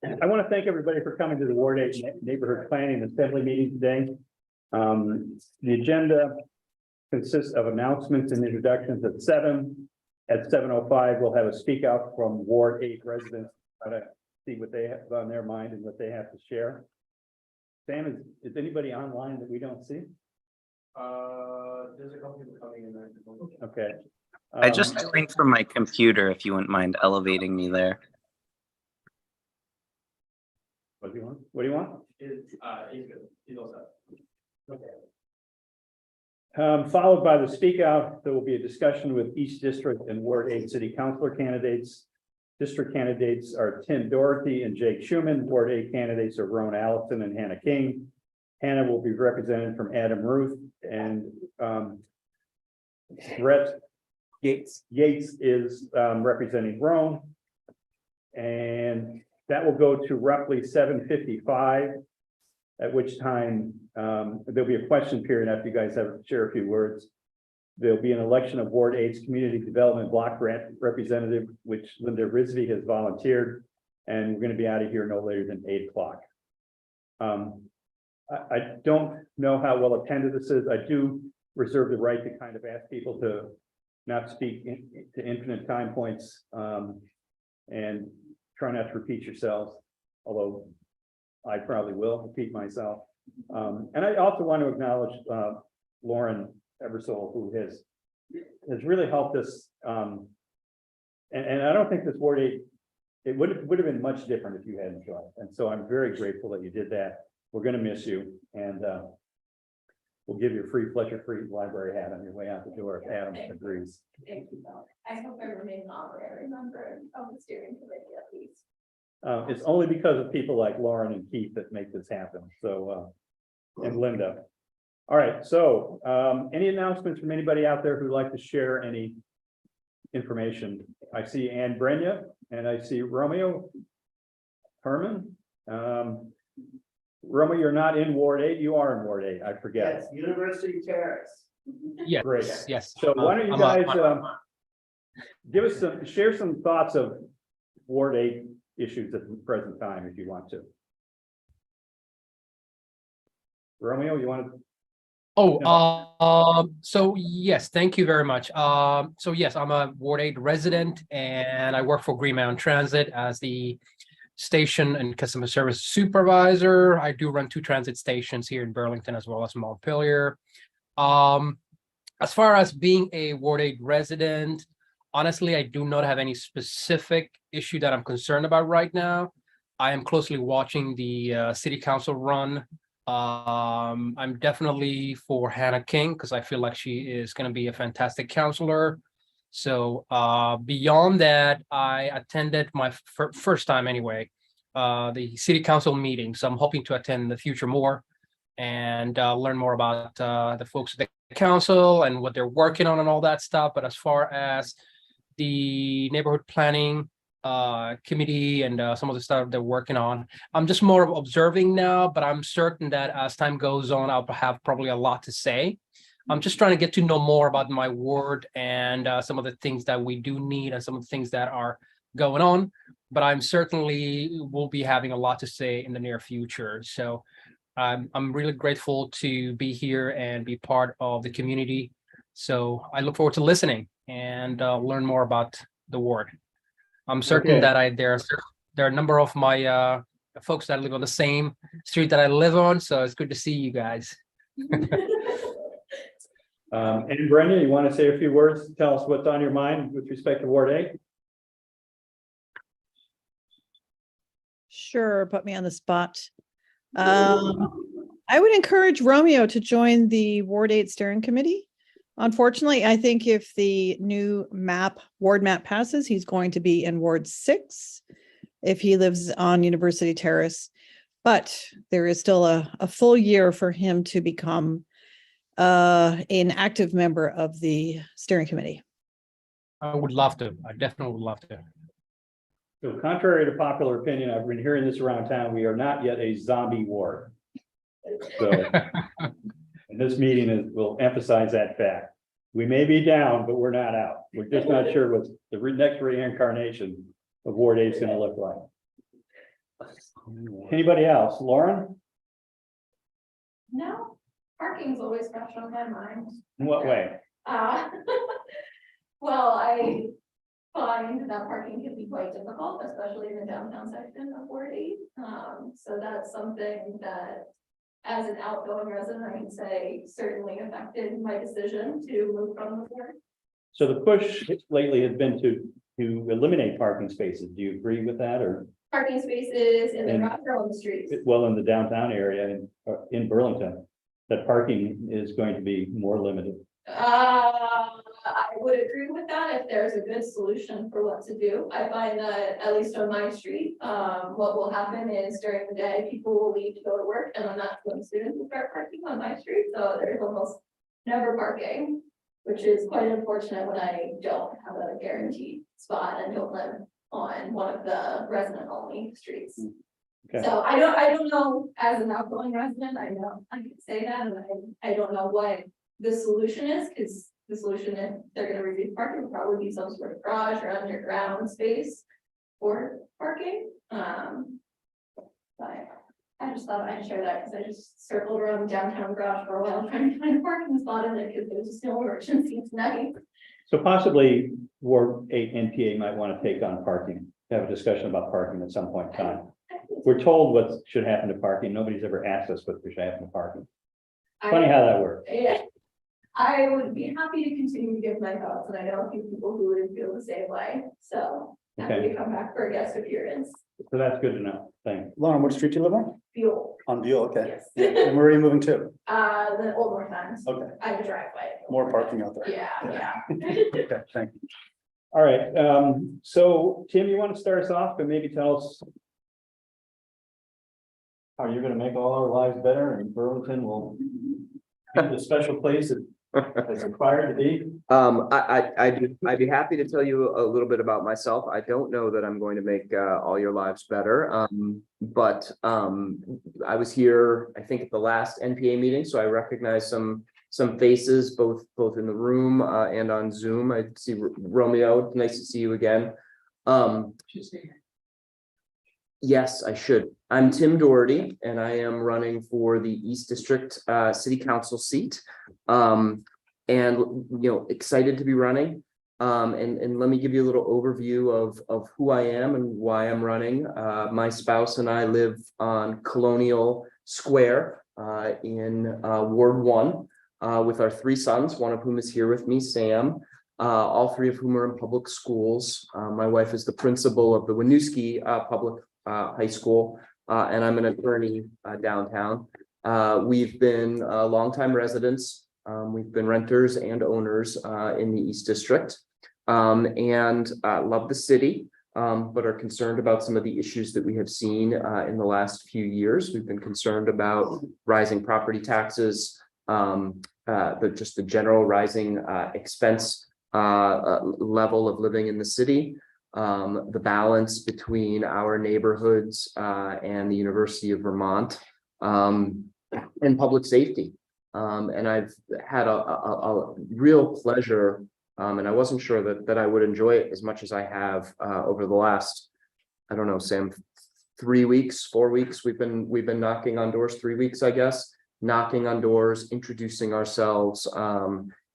I want to thank everybody for coming to the Ward 8 Neighborhood Planning Assembly meeting today. The agenda consists of announcements and introductions at 7. At 7:05, we'll have a speak out from Ward 8 residents, try to see what they have on their mind and what they have to share. Sam, is anybody online that we don't see? There's a couple people coming in there. Okay. I just joined from my computer, if you wouldn't mind elevating me there. What do you want? What do you want? He's good. He's all set. Okay. Followed by the speak out, there will be a discussion with East District and Ward 8 City Councilor candidates. District candidates are Tim Doherty and Jake Schuman. Ward 8 candidates are Roan Allison and Hannah King. Hannah will be represented from Adam Ruth, and Brett Yates is representing Roan. And that will go to roughly 7:55, at which time there'll be a question period after you guys have share a few words. There'll be an election of Ward 8's Community Development Block Grant Representative, which Linda Rizvi has volunteered, and we're going to be out of here no later than 8 o'clock. I don't know how well attended this is. I do reserve the right to kind of ask people to not speak to infinite time points, and try not to repeat yourselves, although I probably will repeat myself. And I also want to acknowledge Lauren Eversole, who has really helped us. And I don't think this Ward 8, it would have been much different if you hadn't joined. And so I'm very grateful that you did that. We're going to miss you, and we'll give you a free Fletcher Free library hat on your way out the door if Adam agrees. Thank you, Bill. I hope I remain an honorary member of the steering committee at least. It's only because of people like Lauren and Keith that make this happen. So, and Linda. All right. So, any announcements from anybody out there who'd like to share any information? I see Ann Brenya and I see Romeo Herman. Romeo, you're not in Ward 8. You are in Ward 8. I forget. Yes, University Terrace. Yes. Great. Yes. So why don't you guys give us share some thoughts of Ward 8 issues at the present time, if you want to. Romeo, you want to? Oh, so yes, thank you very much. So yes, I'm a Ward 8 resident and I work for Green Mountain Transit as the station and customer service supervisor. I do run 2 transit stations here in Burlington as well as Montpelier. As far as being a Ward 8 resident, honestly, I do not have any specific issue that I'm concerned about right now. I am closely watching the city council run. I'm definitely for Hannah King because I feel like she is going to be a fantastic counselor. So beyond that, I attended my first time anyway, the city council meeting. So I'm hoping to attend in the future more and learn more about the folks at the council and what they're working on and all that stuff. But as far as the neighborhood planning committee and some of the stuff they're working on, I'm just more of observing now, but I'm certain that as time goes on, I'll have probably a lot to say. I'm just trying to get to know more about my ward and some of the things that we do need and some of the things that are going on, but I'm certainly will be having a lot to say in the near future. So I'm really grateful to be here and be part of the community. So I look forward to listening and learn more about the ward. I'm certain that there are a number of my folks that live on the same street that I live on. So it's good to see you guys. And Brenda, you want to say a few words? Tell us what's on your mind with respect to Ward 8? Sure, put me on the spot. I would encourage Romeo to join the Ward 8 steering committee. Unfortunately, I think if the new ward map passes, he's going to be in Ward 6 if he lives on University Terrace. But there is still a full year for him to become an active member of the steering committee. I would love to. I definitely would love to. So contrary to popular opinion, I've been hearing this around town, we are not yet a zombie ward. So and this meeting will emphasize that fact. We may be down, but we're not out. We're just not sure what the next reincarnation of Ward 8 is going to look like. Anybody else? Lauren? No, parking's always fresh on my mind. In what way? Uh, well, I find that parking can be quite difficult, especially in the downtown section of 40. So that's something that, as an outgoing resident, I can say certainly affected my decision to move from the board. So the push lately has been to eliminate parking spaces. Do you agree with that, or Parking spaces in the And- garage or on the streets. well, in the downtown area in Burlington, that parking is going to be more limited? I would agree with that if there's a good solution for what to do. I find that at least on my street, what will happen is during the day, people will leave to go to work, and then that's when students will start parking on my street. So there's almost never parking, which is quite unfortunate when I don't have a guaranteed spot and don't live on one of the resident only streets. Okay. So I don't know, as an outgoing resident, I know I can say that, and I don't know what the solution is, because the solution, if they're gonna reduce parking, will probably be some sort of garage or underground space for parking. But I just thought I'd share that, because I just circled around the downtown garage for a while trying to find a parking spot in it, because there was just no emergency tonight. So possibly Ward 8 NPA might want to take on parking, have a discussion about parking at some point in time. We're told what should happen to parking. Nobody's ever asked us what should happen to parking. Funny how that works. Yeah, I would be happy to continue to give my thoughts, and I know a few people who would feel the same way, so happy Okay. to come back for a guest appearance. So that's good to know. Thanks. Lauren, what street do you live on? Fuel, On Buell, okay. yes. Yeah, and where are you moving to? The old North End. Okay, I have a driveway. more parking out there. Yeah. Okay, thank you. All right, so Tim, you want to start us off and maybe tell us how you're gonna make all our lives better, and Burlington will be the special place that it's required to be? I'd be happy to tell you a little bit about myself. I don't know that I'm going to make all your lives better. But I was here, I think, at the last NPA meeting, so I recognize some faces both in the room and on Zoom. I see Romeo. Nice to see you again. Yes, I should. I'm Tim Doherty, and I am running for the East District City Council seat. And excited to be running. And let me give you a little overview of who I am and why I'm running. My spouse and I live on Colonial Square in Ward 1 with our 3 sons, one of whom is here with me, Sam. All 3 of whom are in public schools. My wife is the principal of the Winooski Public High School, and I'm an attorney downtown. We've been longtime residents. We've been renters and owners in the East District, and love the city, but are concerned about some of the issues that we have seen in the last few years. We've been concerned about rising property taxes, just the general rising expense level of living in the city. The balance between our neighborhoods and the University of Vermont, and public safety. And I've had a real pleasure, and I wasn't sure that I would enjoy it as much as I have over the last, I don't know, Sam, 3 weeks, 4 weeks. We've been knocking on doors, 3 weeks, I guess, knocking on doors, introducing ourselves,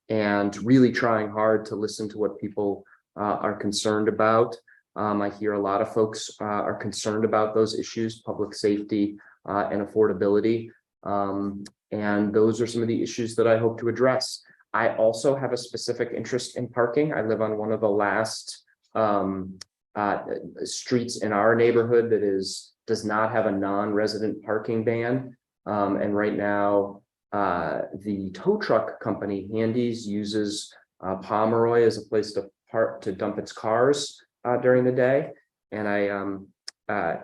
and really trying hard to listen to what people are concerned about. I hear a lot of folks are concerned about those issues, public safety and affordability. And those are some of the issues that I hope to address. I also have a specific interest in parking. I live on one of the last streets in our neighborhood that does not have a non-resident parking ban. And right now, the tow truck company Handy's uses Pomeroy as a place to dump its cars during the day. And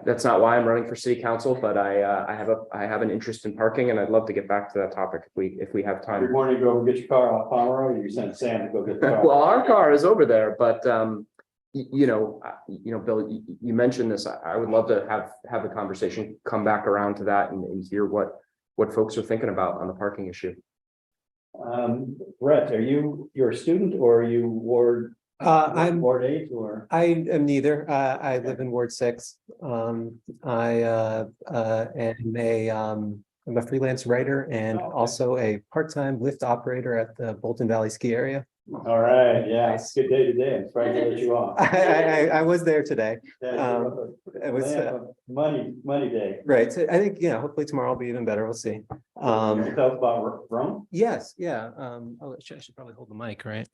that's not why I'm running for city council, but I have an interest in parking, and I'd love to get back to that topic if we have time. Every morning you go get your car off Pomeroy, or you send Sam to go get the car? Well, our car is over there, but Bill, you mentioned this. I would love to have the conversation come back around to that and hear what folks are thinking about on the parking issue. Brett, you're a student, or are you Ward Ward 8 or? I am neither. I live in Ward 6. I am a freelance writer and Oh, okay. also a part-time lift operator at the Bolton Valley ski area. All right, yeah, Nice. it's a good day today. I'm sorry to let you off. I was there today. Yeah, It was money day. right. So I think, hopefully tomorrow will be even better. We'll see. Tell us about Rome? Yes, yeah. Oh, I should probably hold the mic, right?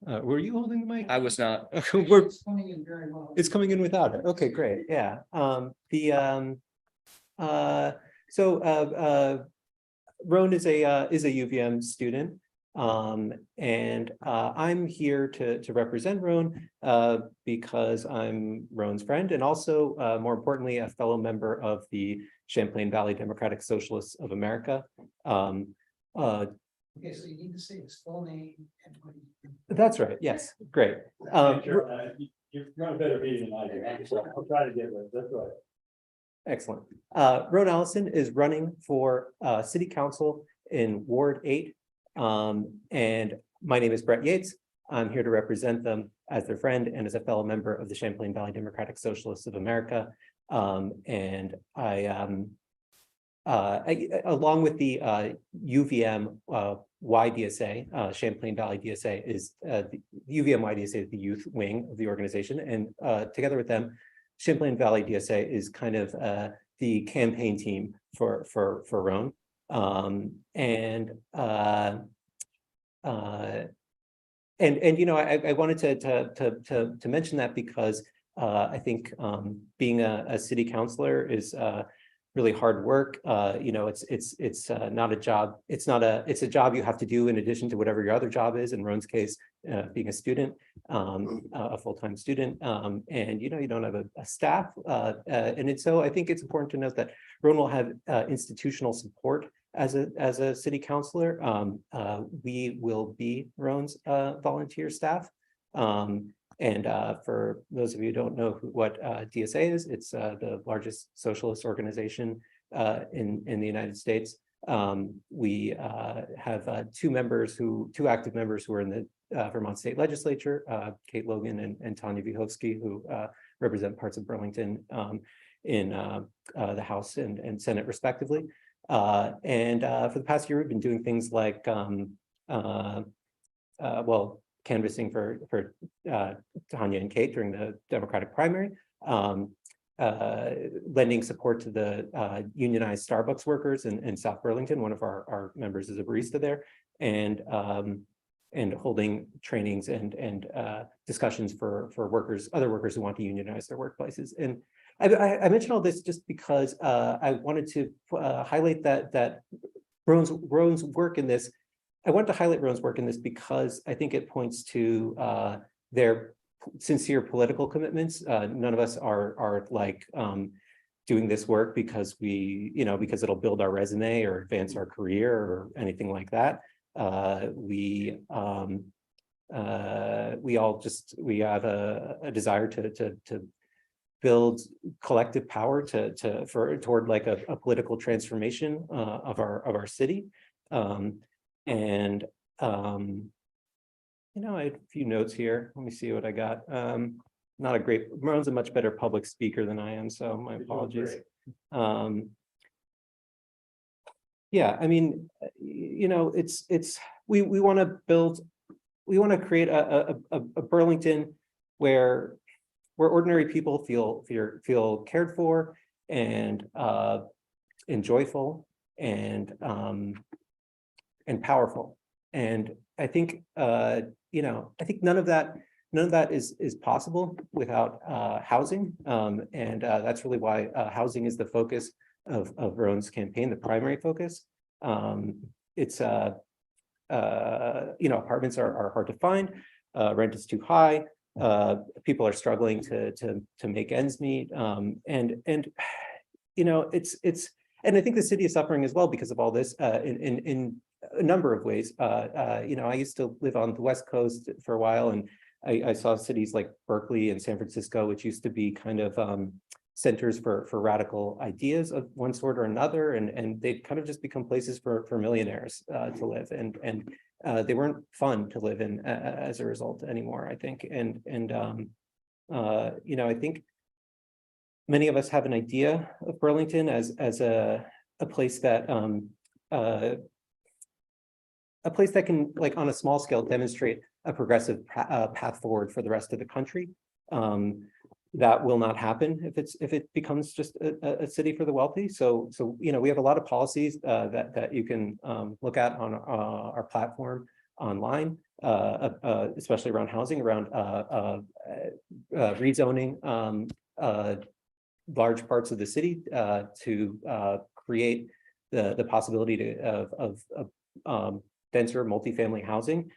Were you holding the mic? I was not. We're coming in very well. It's coming in without it. Okay, great. Yeah. Roan is a UVM student. And I'm here to represent Roan because I'm Roan's friend and also more importantly, a fellow member of the Champlain Valley Democratic Socialists of America. Okay, so you need to say his full name and what That's right. Yes, great. You're on a better meeting than I do. I'll try to get with it. That's right. Excellent. Roan Allison is running for city council in Ward 8. And my name is Brett Yates. I'm here to represent them as their friend and as a fellow member of the Champlain Valley Democratic Socialists of America. And along with the UVM YDSA, Champlain Valley DSA is the UVM YDSA is the youth wing of the organization, and together with them, Champlain Valley DSA is kind of the campaign team for Roan. I wanted to mention that because I think being a city councilor is really hard work. It's not a job. It's a job you have to do in addition to whatever your other job is. In Roan's case, being a student, a full-time student, and you don't have a staff. So I think it's important to note that Roan will have institutional support as a city councilor. We will be Roan's volunteer staff. For those of you who don't know what DSA is, it's the largest socialist organization in the United States. We have two active members who are in the Vermont State Legislature, Kate Logan and Tanya Vyhovsky, who represent parts of Burlington in the House and Senate respectively. For the past year, we've been doing things like canvassing for Tanya and Kate during the Democratic primary, lending support to the unionized Starbucks workers in South Burlington. One of our members is a barista there, and holding trainings and discussions for other workers who want to unionize their workplaces. And I mentioned all this just because I wanted to highlight that Roan's work in this. I want to highlight Roan's work in this because I think it points to their sincere political commitments. None of us are like doing this work because because it'll build our resume or advance our career or anything like that. We have a desire to build collective power toward like a political transformation of our city. I had a few notes here. Let me see what I got. Roan's a much better public speaker than I am, so my apologies. Yeah, I mean, we want to create a Burlington where ordinary people feel cared for and joyful and powerful. And I think I think none of that is possible without housing. That's really why housing is the focus of Roan's campaign, the primary focus. It's apartments are hard to find, rent is too high, people are struggling to make ends meet, and I think the city is suffering as well because of all this in a number of ways. I used to live on the West Coast for a while, and I saw cities like Berkeley and San Francisco, which used to be kind of centers for radical ideas of one sort or another, and they've kind of just become places for millionaires to live. And they weren't fun to live in as a result anymore, I think. I think many of us have an idea of Burlington as a place that can, like, on a small scale, demonstrate a progressive path forward for the rest of the country. That will not happen if it becomes just a city for the wealthy. So we have a lot of policies that you can look at on our platform online, especially around housing, around rezoning large parts of the city to create the possibility of denser multifamily housing,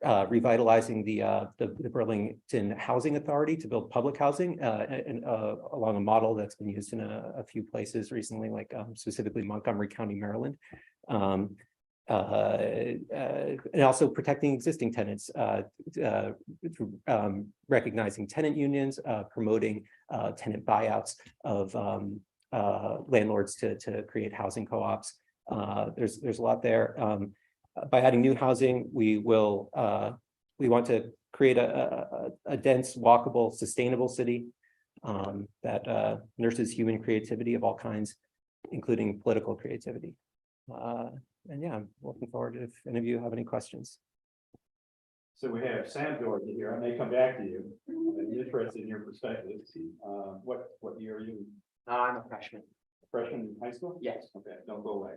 revitalizing the Burlington Housing Authority to build public housing along a model that's been used in a few places recently, like specifically Montgomery County, Maryland. And also protecting existing tenants through recognizing tenant unions, promoting tenant buyouts of landlords to create housing co-ops. There's a lot there. By adding new housing, we want to create a dense, walkable, sustainable city that nurses human creativity of all kinds, including political creativity. And yeah, I'm looking forward to if any of you have any questions. So we have Sam Doherty here. I may come back to you. I'm interested in your perspective. What year are you? I'm a freshman. Freshman in high school? Yes. Okay, don't go away.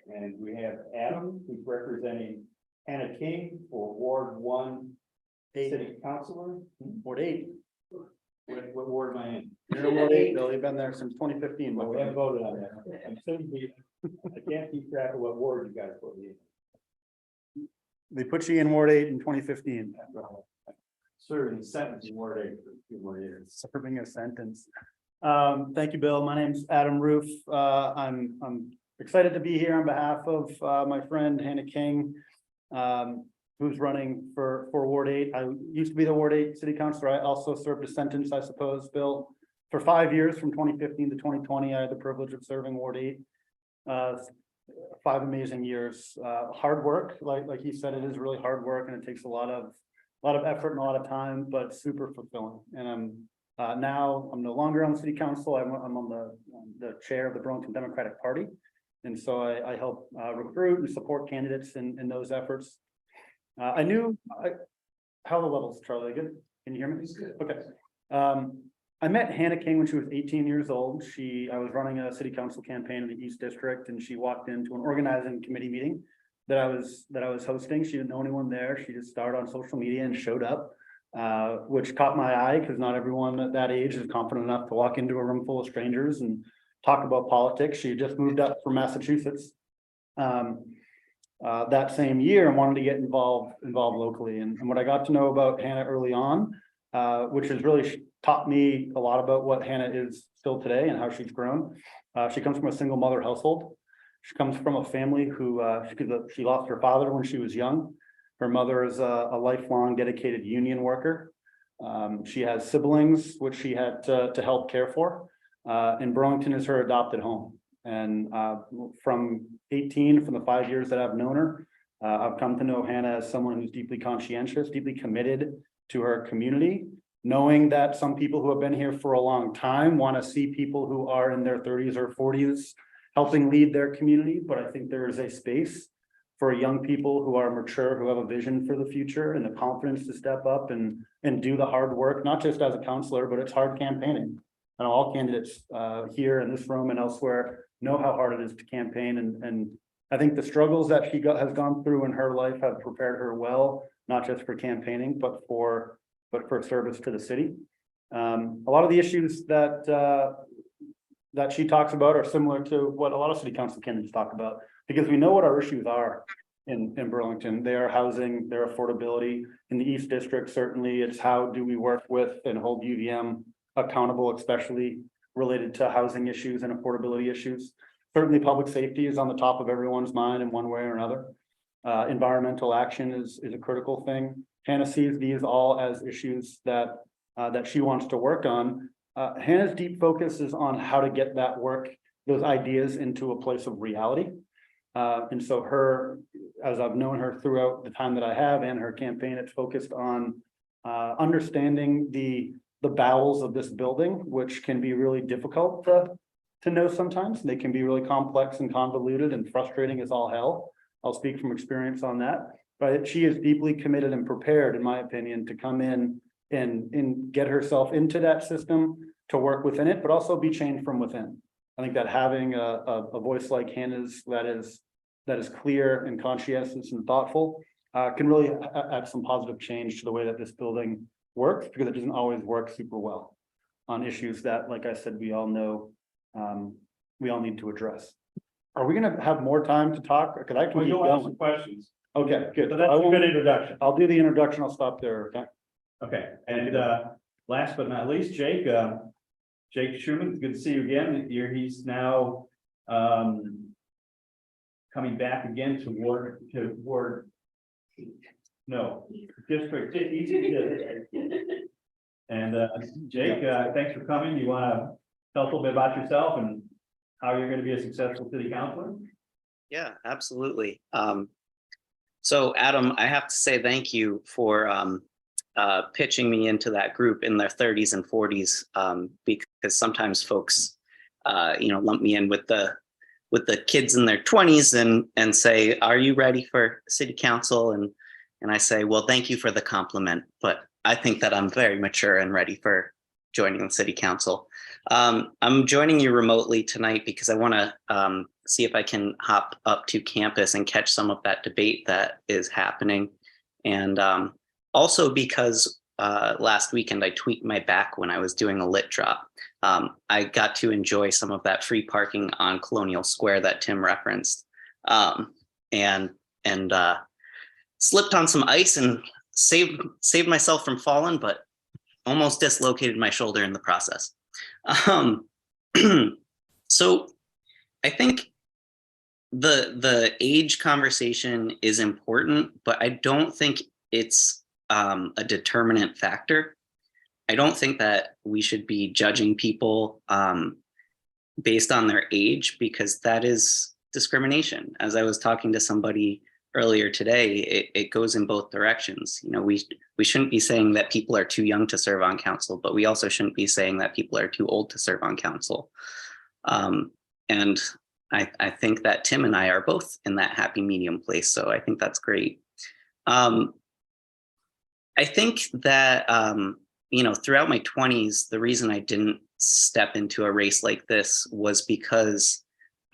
And we have Adam, who's representing Hannah King for Ward 1 City Councilor. Ward 8. What ward am I in? You're in Ward 8, Bill. You've been there since 2015. Well, we haven't voted on that. I'm soon be, I can't keep track of what ward you guys put me in. They put you in Ward 8 in 2015. Serving sentence in Ward 8 for 2 more years. Serving a sentence. Thank you, Bill. My name's Adam Roof. I'm excited to be here on behalf of my friend Hannah King, who's running for Ward 8. I used to be the Ward 8 City Councilor. I also served a sentence, I suppose, Bill, for 5 years from 2015 to 2020. I had the privilege of serving Ward 8. 5 amazing years. Hard work, like he said, it is really hard work, and it takes a lot of effort and a lot of time, but super fulfilling. And now I'm no longer on the city council. I'm on the chair of the Burlington Democratic Party. And so I help recruit and support candidates in those efforts. How are the levels, Charlie? Good? Can you hear me? Good. Okay. I met Hannah King when she was 18 years old. I was running a city council campaign in the East District, and she walked into an organizing committee meeting that I was hosting. She didn't know anyone there. She just started on social media and showed up, which caught my eye because not everyone at that age is confident enough to walk into a room full of strangers and talk about politics. She had just moved up from Massachusetts that same year and wanted to get involved locally. And what I got to know about Hannah early on, which has really taught me a lot about what Hannah is still today and how she's grown. She comes from a single mother household. She comes from a family who she lost her father when she was young. Her mother is a lifelong dedicated union worker. She has siblings, which she had to help care for. And Burlington is her adopted home. And from the 5 years that I've known her, I've come to know Hannah as someone who's deeply conscientious, deeply committed to her community, knowing that some people who have been here for a long time want to see people who are in their 30s or 40s helping lead their community. But I think there is a space for young people who are mature, who have a vision for the future and the confidence to step up and do the hard work, not just as a counselor, but it's hard campaigning. And all candidates here in this room and elsewhere know how hard it is to campaign. And I think the struggles that she has gone through in her life have prepared her well, not just for campaigning, but for service to the city. A lot of the issues that she talks about are similar to what a lot of city council candidates talk about, because we know what our issues are in Burlington. They are housing, their affordability. In the East District, certainly, it's how do we work with and hold UVM accountable, especially related to housing issues and affordability issues. Certainly, public safety is on the top of everyone's mind in one way or another. Environmental action is a critical thing. Hannah sees these all as issues that she wants to work on. Hannah's deep focus is on how to get that work, those ideas into a place of reality. And so as I've known her throughout the time that I have and her campaign, it's focused on understanding the bowels of this building, which can be really difficult to know sometimes. They can be really complex and convoluted and frustrating as all hell. I'll speak from experience on that. But she is deeply committed and prepared, in my opinion, to come in and get herself into that system, to work within it, but also be changed from within. I think that having a voice like Hannah's that is clear and conscientious and thoughtful can really add some positive change to the way that this building works, because it doesn't always work super well on issues that, like I said, we all know we all need to address. Are we gonna have more time to talk? Because I can keep going. Questions. Okay, good. So that's a good introduction. I'll do the introduction. I'll stop there. Okay. Okay, and last but not least, Jake Schuman, it's good to see you again. He's now coming back again to district. And Jake, thanks for coming. You want to tell us a little bit about yourself and how you're going to be a successful city councilor? Yeah, absolutely. So Adam, I have to say thank you for pitching me into that group in their 30s and 40s, because sometimes folks, lump me in with the kids in their 20s and say, "Are you ready for city council?" And I say, "Well, thank you for the compliment, but I think that I'm very mature and ready for joining the city council." I'm joining you remotely tonight because I want to see if I can hop up to campus and catch some of that debate that is happening. And also because last weekend I tweaked my back when I was doing a lit drop. I got to enjoy some of that free parking on Colonial Square that Tim referenced, and slipped on some ice and saved myself from falling, but almost dislocated my shoulder in the process. So I think the age conversation is important, but I don't think it's a determinant factor. I don't think that we should be judging people based on their age, because that is discrimination. As I was talking to somebody earlier today, it goes in both directions. We shouldn't be saying that people are too young to serve on council, but we also shouldn't be saying that people are too old to serve on council. And I think that Tim and I are both in that happy medium place. So I think that's great. I think that, throughout my 20s, the reason I didn't step into a race like this was because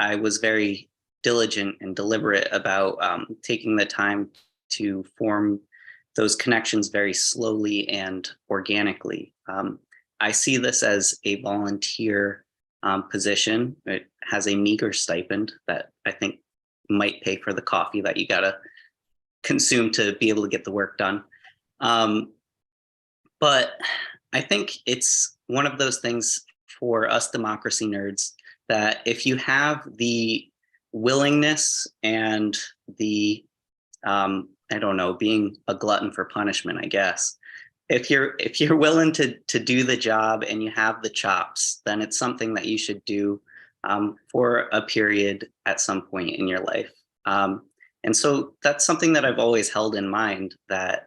I was very diligent and deliberate about taking the time to form those connections very slowly and organically. I see this as a volunteer position. It has a meager stipend that I think might pay for the coffee that you gotta consume to be able to get the work done. But I think it's one of those things for us democracy nerds that if you have the willingness and the, being a glutton for punishment, I guess, if you're willing to do the job and you have the chops, then it's something that you should do for a period at some point in your life. And so that's something that I've always held in mind, that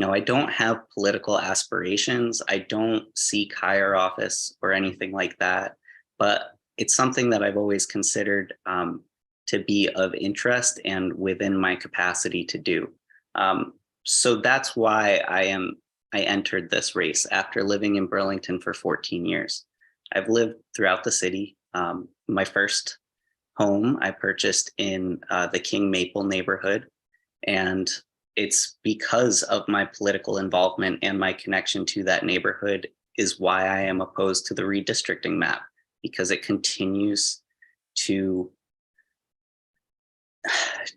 I don't have political aspirations. I don't seek higher office or anything like that, but it's something that I've always considered to be of interest and within my capacity to do. So that's why I entered this race after living in Burlington for 14 years. I've lived throughout the city. My first home I purchased in the King Maple neighborhood, and it's because of my political involvement and my connection to that neighborhood is why I am opposed to the redistricting map, because it continues to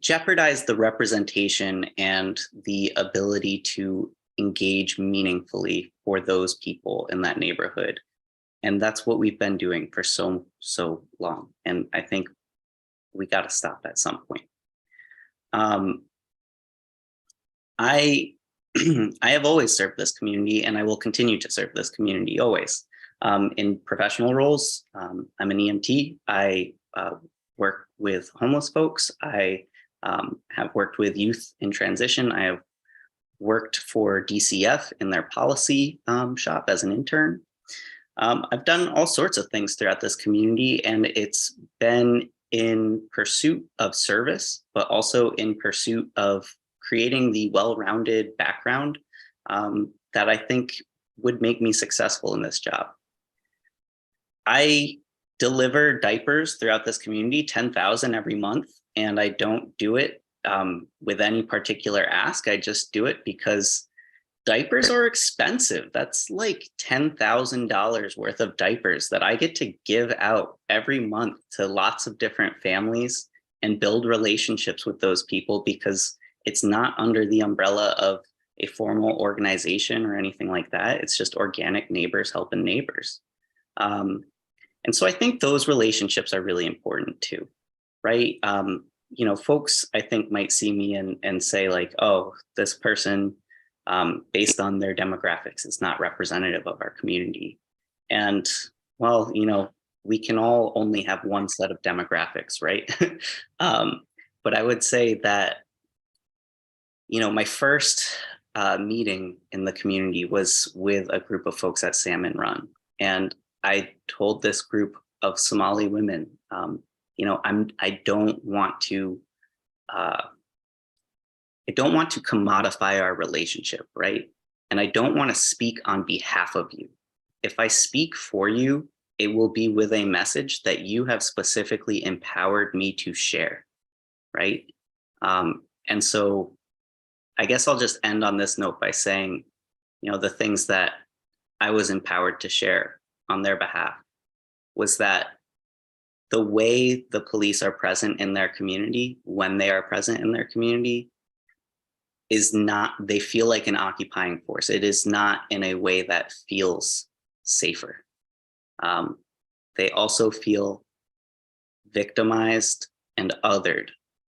jeopardize the representation and the ability to engage meaningfully for those people in that neighborhood. And that's what we've been doing for so long. And I think we got to stop at some point. I have always served this community, and I will continue to serve this community always. In professional roles, I'm an EMT. I work with homeless folks. I have worked with youth in transition. I have worked for DCF in their policy shop as an intern. I've done all sorts of things throughout this community, and it's been in pursuit of service, but also in pursuit of creating the well-rounded background that I think would make me successful in this job. I deliver diapers throughout this community, 10,000 every month, and I don't do it with any particular ask. I just do it because diapers are expensive. That's like $10,000 worth of diapers that I get to give out every month to lots of different families and build relationships with those people, because it's not under the umbrella of a formal organization or anything like that. It's just organic neighbors helping neighbors. And so I think those relationships are really important too, right? You know, folks I think might see me and say like, oh, this person, based on their demographics, is not representative of our community. And well, you know, we can all only have one set of demographics, right? But I would say that, you know, my first meeting in the community was with a group of folks at Salmon Run. And I told this group of Somali women, you know, I don't want to commodify our relationship, right? And I don't want to speak on behalf of you. If I speak for you, it will be with a message that you have specifically empowered me to share, right? And so I guess I'll just end on this note by saying, you know, the things that I was empowered to share on their behalf was that the way the police are present in their community, when they are present in their community, is not, they feel like an occupying force. It is not in a way that feels safer. They also feel victimized and othered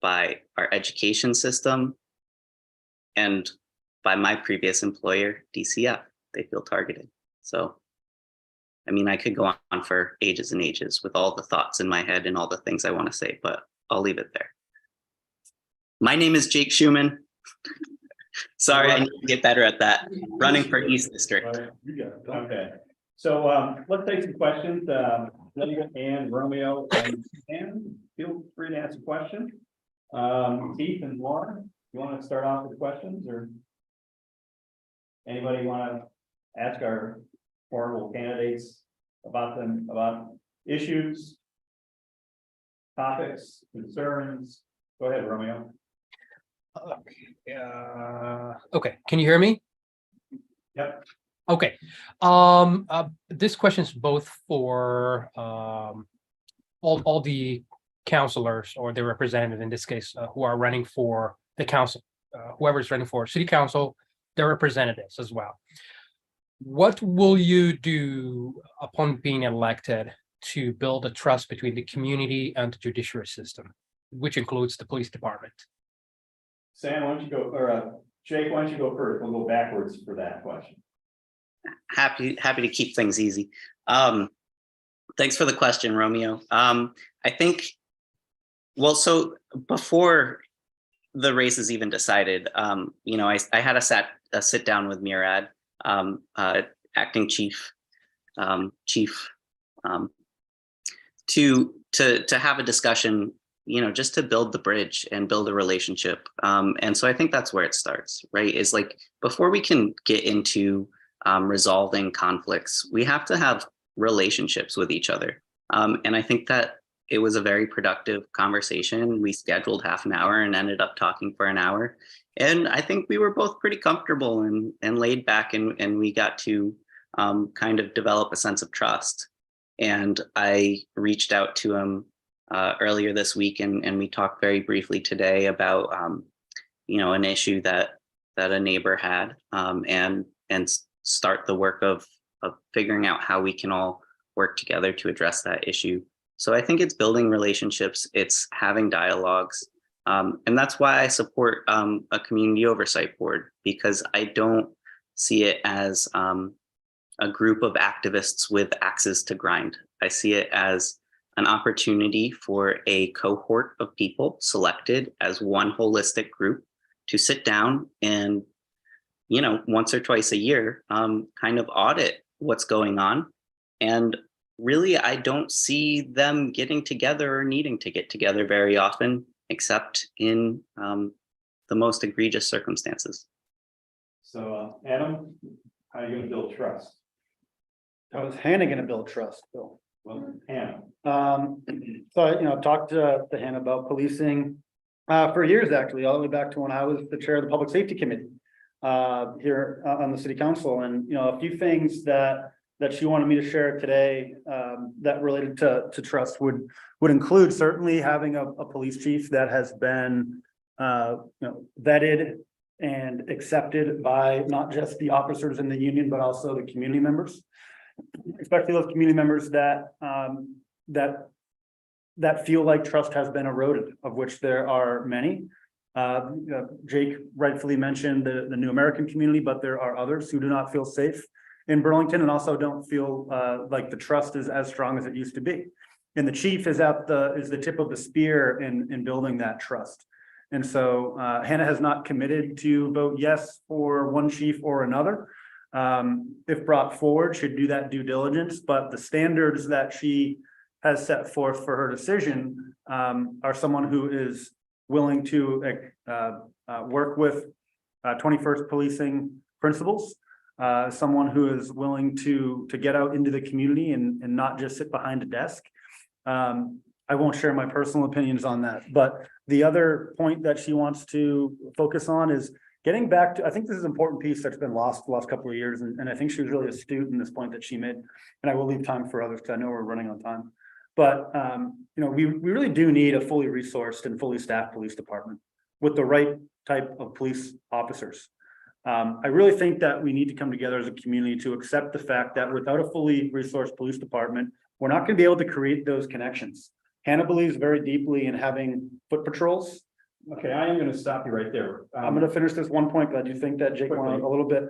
by our education system and by my previous employer, DCF. They feel targeted. So, I mean, I could go on for ages and ages with all the thoughts in my head and all the things I want to say, but I'll leave it there. My name is Jake Schumann. Sorry, I need to get better at that. Running for East District. Okay, so let's take some questions. Lydia and Romeo and feel free to ask a question. Keith and Lauren, you want to start off with questions, or anybody want to ask our formal candidates about issues, topics, concerns? Go ahead, Romeo. Okay, can you hear me? Yep. Okay. This question is both for all the councilors or the representative in this case who are running for the council, whoever's running for city council, their representatives as well. What will you do upon being elected to build a trust between the community and the judiciary system, which includes the police department? Sam, why don't you go, or Jake, why don't you go first? We'll go backwards for that question. Happy to keep things easy. Thanks for the question, Romeo. I think, well, so before the race is even decided, you know, I had a sit down with Murad, acting chief, to have a discussion, you know, just to build the bridge and build a relationship. And so I think that's where it starts, right? Is like, before we can get into resolving conflicts, we have to have relationships with each other. And I think that it was a very productive conversation. We scheduled half an hour and ended up talking for an hour. And I think we were both pretty comfortable and laid back, and we got to kind of develop a sense of trust. And I reached out to him earlier this week, and we talked very briefly today about you know, an issue that a neighbor had, and start the work of figuring out how we can all work together to address that issue. So I think it's building relationships, it's having dialogues, and that's why I support a community oversight board, because I don't see it as a group of activists with axes to grind. I see it as an opportunity for a cohort of people selected as one holistic group to sit down and, once or twice a year, kind of audit what's going on. And really, I don't see them getting together or needing to get together very often, except in the most egregious circumstances. So, Adam, how are you gonna build trust? How is Hannah gonna build trust, Bill? Well, Hannah, I've talked to Hannah about policing for years, actually, all the way back to when I was the chair of the Public Safety Committee here on the city council. And, a few things that she wanted me to share today that related to trust would include certainly having a police chief that has been vetted and accepted by not just the officers in the union, but also the community members, especially those community members that feel like trust has been eroded, of which there are many. Jake rightfully mentioned the New American community, but there are others who do not feel safe in Burlington and also don't feel like the trust is as strong as it used to be. And the chief is the tip of the spear in building that trust. And so Hannah has not committed to vote yes for one chief or another. If brought forward, should do that due diligence, but the standards that she has set forth for her decision are someone who is willing to work with 21st policing principles, someone who is willing to get out into the community and not just sit behind a desk. I won't share my personal opinions on that, but the other point that she wants to focus on is getting back to, I think this is an important piece that's been lost the last couple of years. And I think she was really astute in this point that she made, and I will leave time for others because I know we're running on time. But, we really do need a fully resourced and fully staffed police department with the right type of police officers. I really think that we need to come together as a community to accept the fact that without a fully resourced police department, we're not going to be able to create those connections. Hannah believes very deeply in having foot patrols. okay, I am gonna stop you right there. I'm going to finish this one point, but I do think that Jake Quickly. wanted a little bit.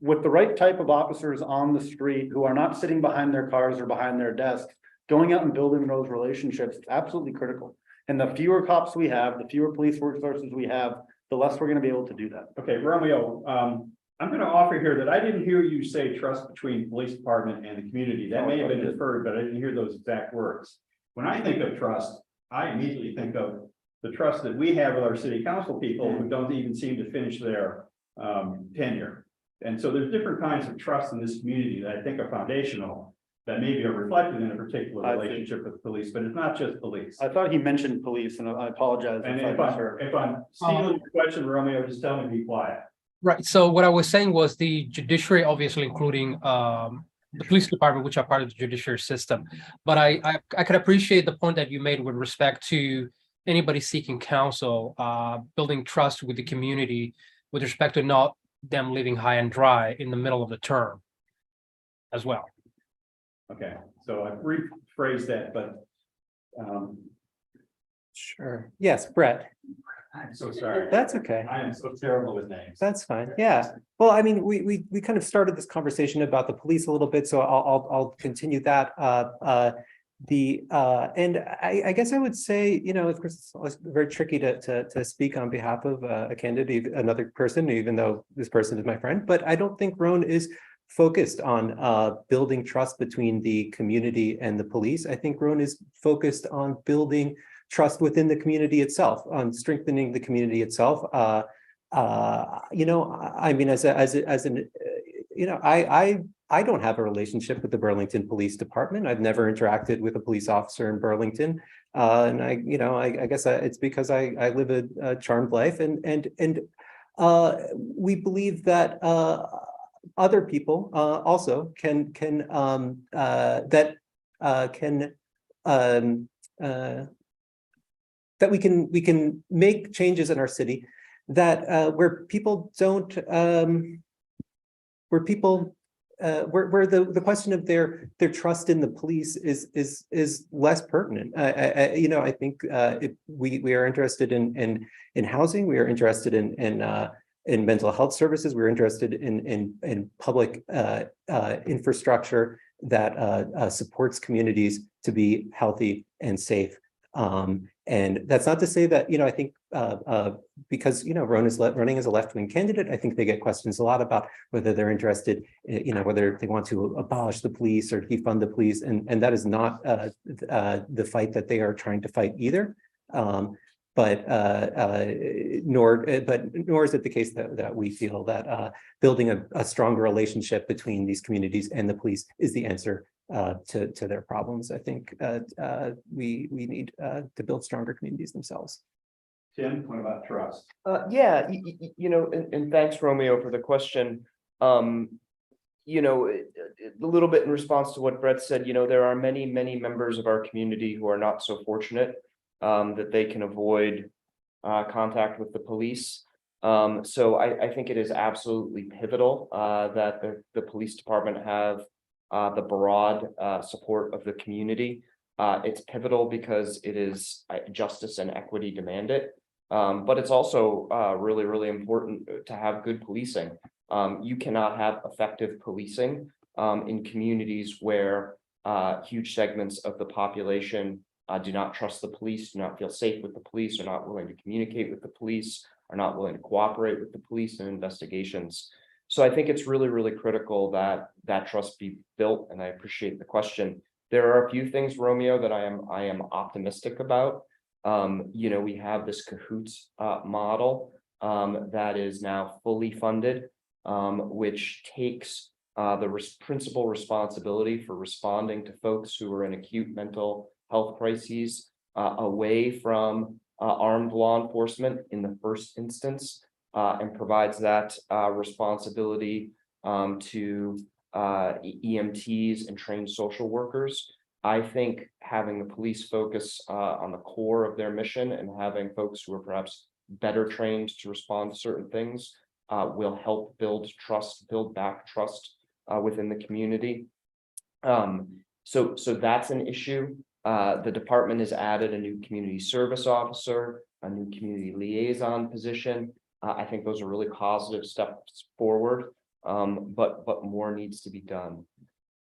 With the right type of officers on the street who are not sitting behind their cars or behind their desks, going out and building those relationships is absolutely critical. And the fewer cops we have, the fewer police resources we have, the less we're going to be able to do that. Okay, Romeo, I'm gonna offer here that I didn't hear you say trust between police department and the community. That may have been inferred, but I didn't hear those exact words. When I think of trust, I immediately think of the trust that we have with our city council people who don't even seem to finish their tenure. And so there's different kinds of trust in this community that I think are foundational, that maybe are reflected in a particular relationship with police, but it's not just police. I thought he mentioned police, and I apologize. And if I misheard. if I'm stealing your question, Romeo, just tell me to be quiet. Right, so what I was saying was the judiciary, obviously including the police department, which are part of the judiciary system. But I could appreciate the point that you made with respect to anybody seeking counsel, building trust with the community with respect to not them living high and dry in the middle of the term as well. Okay, so I rephrased that, but Sure. Yes, Brett, I'm so sorry. that's okay. I am so terrible with names. That's fine. Yeah. Well, I mean, we kind of started this conversation about the police a little bit, so I'll continue that. And I guess I would say, of course, it's always very tricky to speak on behalf of a candidate, another person, even though this person is my friend. But I don't think Roan is focused on building trust between the community and the police. I think Roan is focused on building trust within the community itself, on strengthening the community itself. I mean, I don't have a relationship with the Burlington Police Department. I've never interacted with a police officer in Burlington. And I guess it's because I live a charmed life, and we believe that other people also that we can make changes in our city that where people don't where the question of their trust in the police is less pertinent. I think we are interested in housing. We are interested in mental health services. We're interested in public infrastructure that supports communities to be healthy and safe. And that's not to say that, I think because, Ron is running as a left-wing candidate, I think they get questions a lot about whether they're interested, whether they want to abolish the police or defund the police. And that is not the fight that they are trying to fight either. Nor is it the case that we feel that building a stronger relationship between these communities and the police is the answer to their problems. I think we need to build stronger communities themselves. Tim, what about trust? Yeah, and thanks, Romeo, for the question. A little bit in response to what Brett said, there are many members of our community who are not so fortunate that they can avoid contact with the police. So I think it is absolutely pivotal that the police department have the broad support of the community. It's pivotal because it is justice and equity demand it. But it's also really, really important to have good policing. You cannot have effective policing in communities where huge segments of the population do not trust the police, do not feel safe with the police, are not willing to communicate with the police, are not willing to cooperate with the police in investigations. So I think it's really, really critical that that trust be built, and I appreciate the question. There are a few things, Romeo, that I am optimistic about. We have this Cahoots model that is now fully funded, which takes the principal responsibility for responding to folks who are in acute mental health crises away from armed law enforcement in the first instance, and provides that responsibility to EMTs and trained social workers. I think having the police focus on the core of their mission and having folks who are perhaps better trained to respond to certain things will help build back trust within the community. So that's an issue. The department has added a new community service officer, a new community liaison position. I think those are really positive steps forward, but more needs to be done.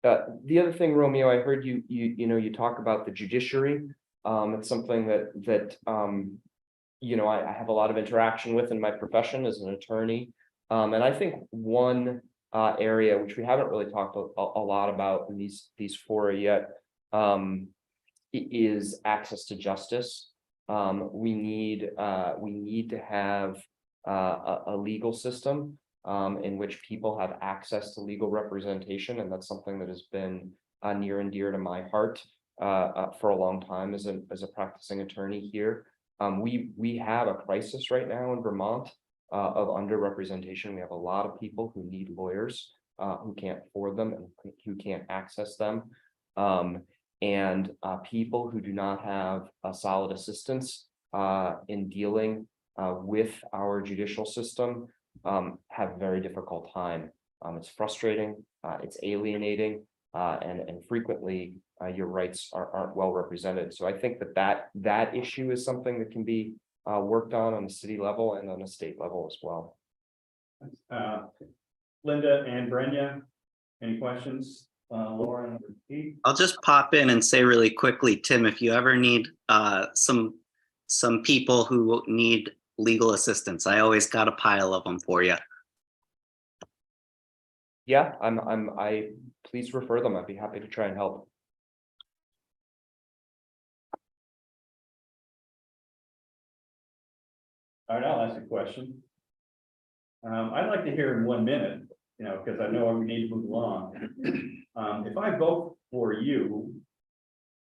The other thing, Romeo, I heard you talk about the judiciary. It's something that I have a lot of interaction with in my profession as an attorney. And I think one area which we haven't really talked a lot about in these fora yet is access to justice. We need to have a legal system in which people have access to legal representation, and that's something that has been near and dear to my heart for a long time as a practicing attorney here. We have a crisis right now in Vermont of underrepresentation. We have a lot of people who need lawyers who can't afford them and who can't access them. And people who do not have a solid assistance in dealing with our judicial system have a very difficult time. It's frustrating, it's alienating, and frequently your rights aren't well represented. So I think that issue is something that can be worked on a city level and on a state level as well. Linda and Brenya, any questions? Lauren, Pete? I'll just pop in and say really quickly, Tim, if you ever need some people who need legal assistance, I always got a pile of them for you. Yeah, I please refer them. I'd be happy to try and help. All right, I'll ask a question. I'd like to hear in 1 minute, because I know we need to move along. If I vote for you,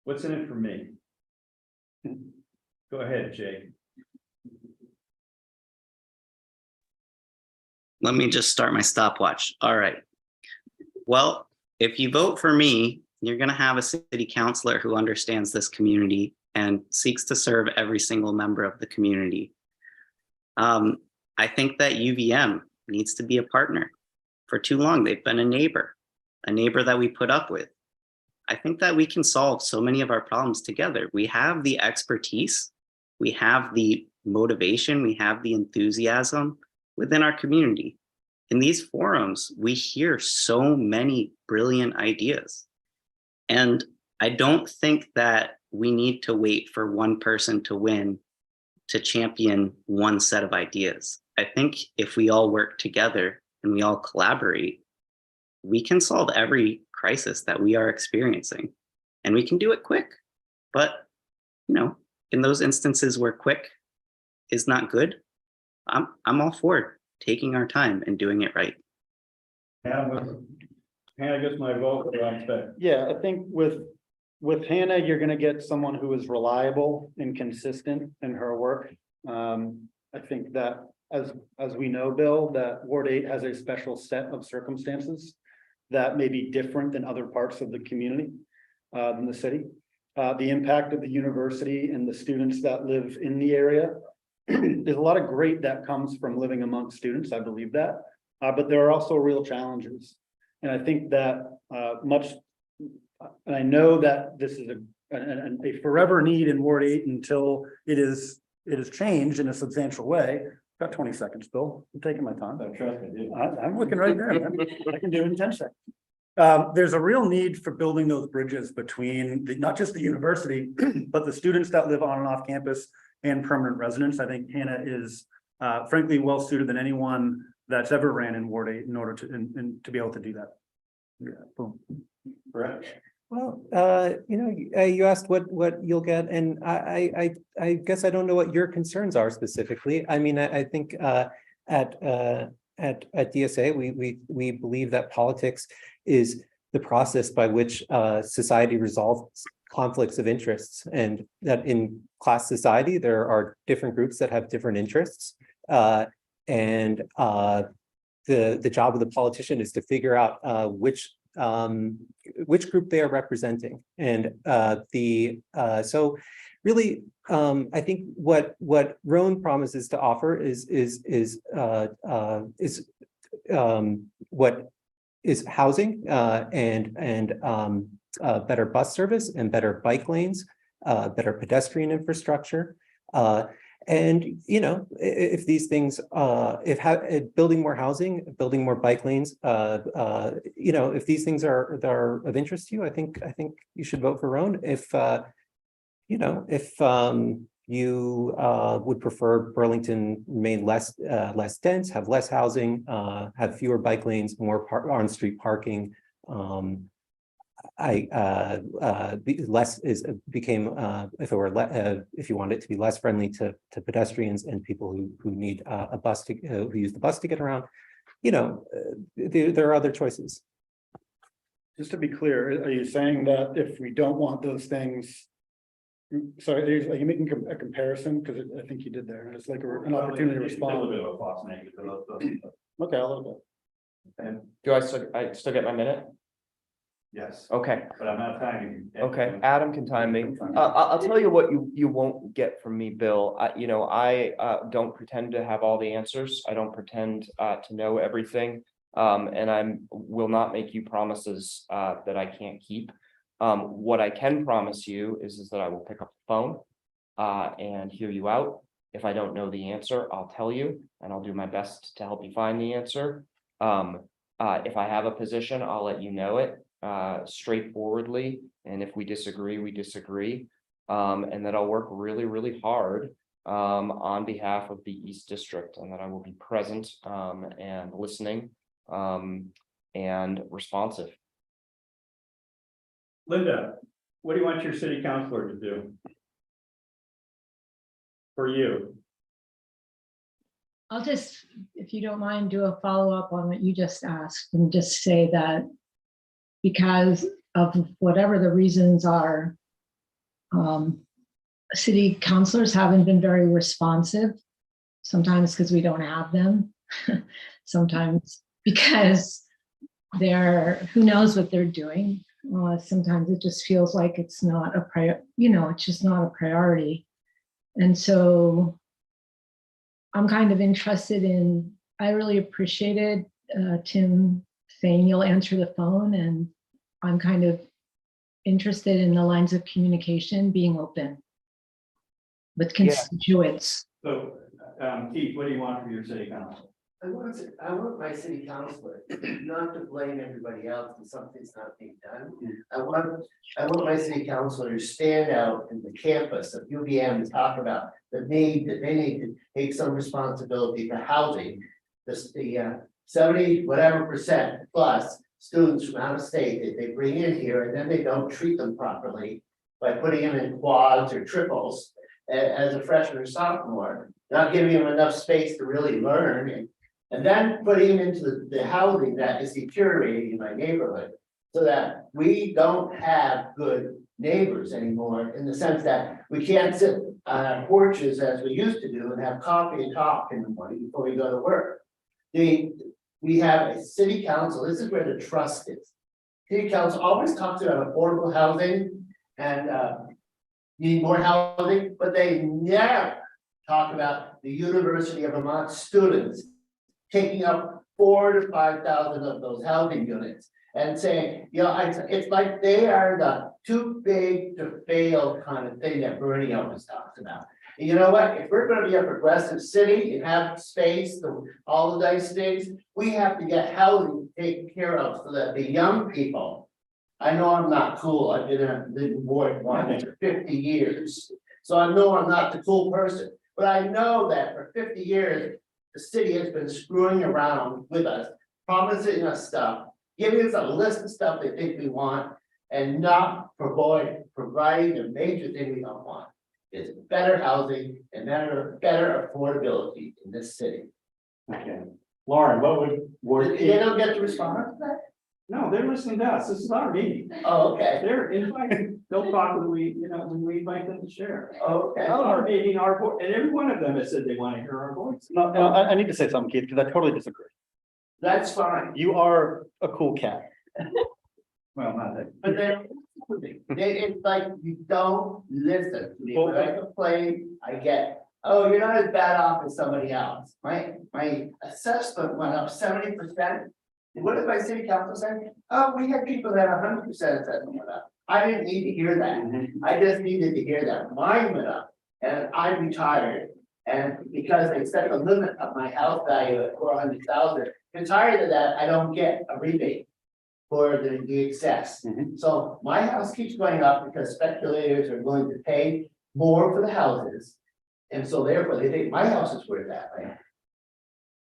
what's in it for me? Go ahead, Jake. Let me just start my stopwatch. All right. Well, if you vote for me, you're going to have a city councilor who understands this community and seeks to serve every single member of the community. I think that UVM needs to be a partner. For too long, they've been a neighbor that we put up with. I think that we can solve so many of our problems together. We have the expertise, we have the motivation, we have the enthusiasm within our community. In these forums, we hear so many brilliant ideas. And I don't think that we need to wait for one person to win to champion one set of ideas. I think if we all work together and we all collaborate, we can solve every crisis that we are experiencing, and we can do it quick. But, you know, in those instances where quick is not good, I'm all for taking our time and doing it right. Hannah, gets my vote, what do I expect? Yeah, I think with Hannah, you're gonna get someone who is reliable and consistent in her work. I think that as we know, Bill, that Ward 8 has a special set of circumstances that may be different than other parts of the community, than the city. The impact of the university and the students that live in the area. There's a lot of great that comes from living among students, I believe that, but there are also real challenges. And I think that and I know that this is a forever need in Ward 8 until it is changed in a substantial way. Got 20 seconds, Bill. I'm taking my time. I'm looking right there, man. I can do it in 10 seconds. There's a real need for building those bridges between not just the university, but the students that live on and off campus and permanent residents. I think Hannah is frankly well suited than anyone that's ever ran in Ward 8 in order to be able to do that. Yeah, boom. Correct. Well, you asked what you'll get, and I guess I don't know what your concerns are specifically. I mean, I think at DSA, we believe that politics is the process by which society resolves conflicts of interests, and that in class society, there are different groups that have different interests. And the job of the politician is to figure out which group they are representing. And so really, I think what Roan promises to offer is what is housing and better bus service and better bike lanes, better pedestrian infrastructure. And, you know, if these things, building more housing, building more bike lanes, you know, if these things are of interest to you, I think you should vote for Roan. If, you know, if you would prefer Burlington remain less dense, have less housing, have fewer bike lanes, more on-street parking, if you want it to be less friendly to pedestrians and people who need a bus who use the bus to get around, you know, there are other choices. Just to be clear, are you saying that if we don't want those things? Sorry, are you making a comparison? Because I think you did there. It's like an opportunity to respond. A little bit of a false negative. Okay, a little bit. And Do I still get my minute? yes, Okay, but I'm not timing you. okay, Adam can time me. I'll tell you what you won't get from me, Bill. I don't pretend to have all the answers. I don't pretend to know everything. And I will not make you promises that I can't keep. What I can promise you is that I will pick up the phone and hear you out. If I don't know the answer, I'll tell you, and I'll do my best to help you find the answer. If I have a position, I'll let you know it straightforwardly. And if we disagree, we disagree. And that I'll work really, really hard on behalf of the East District, and that I will be present and listening and responsive. Linda, what do you want your city councilor to do? For you? I'll just, if you don't mind, do a follow-up on what you just asked and just say that because of whatever the reasons are, city councilors haven't been very responsive, sometimes because we don't have them, sometimes because who knows what they're doing. Sometimes it just feels like it's not a it's just not a priority. And so I'm kind of interested I really appreciated Tim saying you'll answer the phone, and I'm kind of interested in the lines of communication being open with constituents. So, Keith, what do you want from your city council? I want my city councilor not to blame everybody else when something's not being done. I want my city councilor to stand out in the campus of UVM and talk about the need that they need to take some responsibility for housing. The 70 whatever percent plus students from out of state that they bring in here and then they don't treat them properly by putting them in quads or triples as a freshman or sophomore, not giving them enough space to really learn and then putting them into the housing that is deteriorating in my neighborhood. So that we don't have good neighbors anymore in the sense that we can't sit on our porches as we used to do and have coffee and talk in the morning before we go to work. We have a city council, this is where the trust is. City council always talks about affordable housing and need more housing, but they never talk about the University of Vermont students taking up 4,000 to 5,000 of those housing units and saying, you know, it's like they are the too big to fail kind of thing that Bernie always talks about. And you know what? If we're going to be a progressive city and have space, all the nice things, we have to get housing taken care of so that the young people. I know I'm not cool. I've been in Ward 1 for 50 years, so I know I'm not the cool person. But I know that for 50 years. The city has been screwing around with us, promising us stuff, giving us a list of stuff they think we want, and not providing the major thing we don't want. Is better housing and better affordability in this city. Okay. Lauren, what would? They don't get to respond to that? No, they're listening to us. This is our meeting. Oh, okay. They're invited. They'll talk when we invite them to share. Okay. Our meeting, our voice, and every one of them has said they want to hear our voice. No, I need to say something, Keith, because I totally disagree. That's fine. You are a cool cat. Well, not that. But it's like you don't listen to me. When I complain, I get, oh, you're not as bad off as somebody else. My assessment went up 70%. What did my city council say? Oh, we had people that 100% assessment went up. I didn't need to hear that. I just needed to hear that. Mine went up and I retired. And because they set the limit of my house value at 400,000, retired of that, I don't get a rebate for the excess. So my house keeps going up because speculators are willing to pay more for the houses. And so therefore they think my house is worth that, right?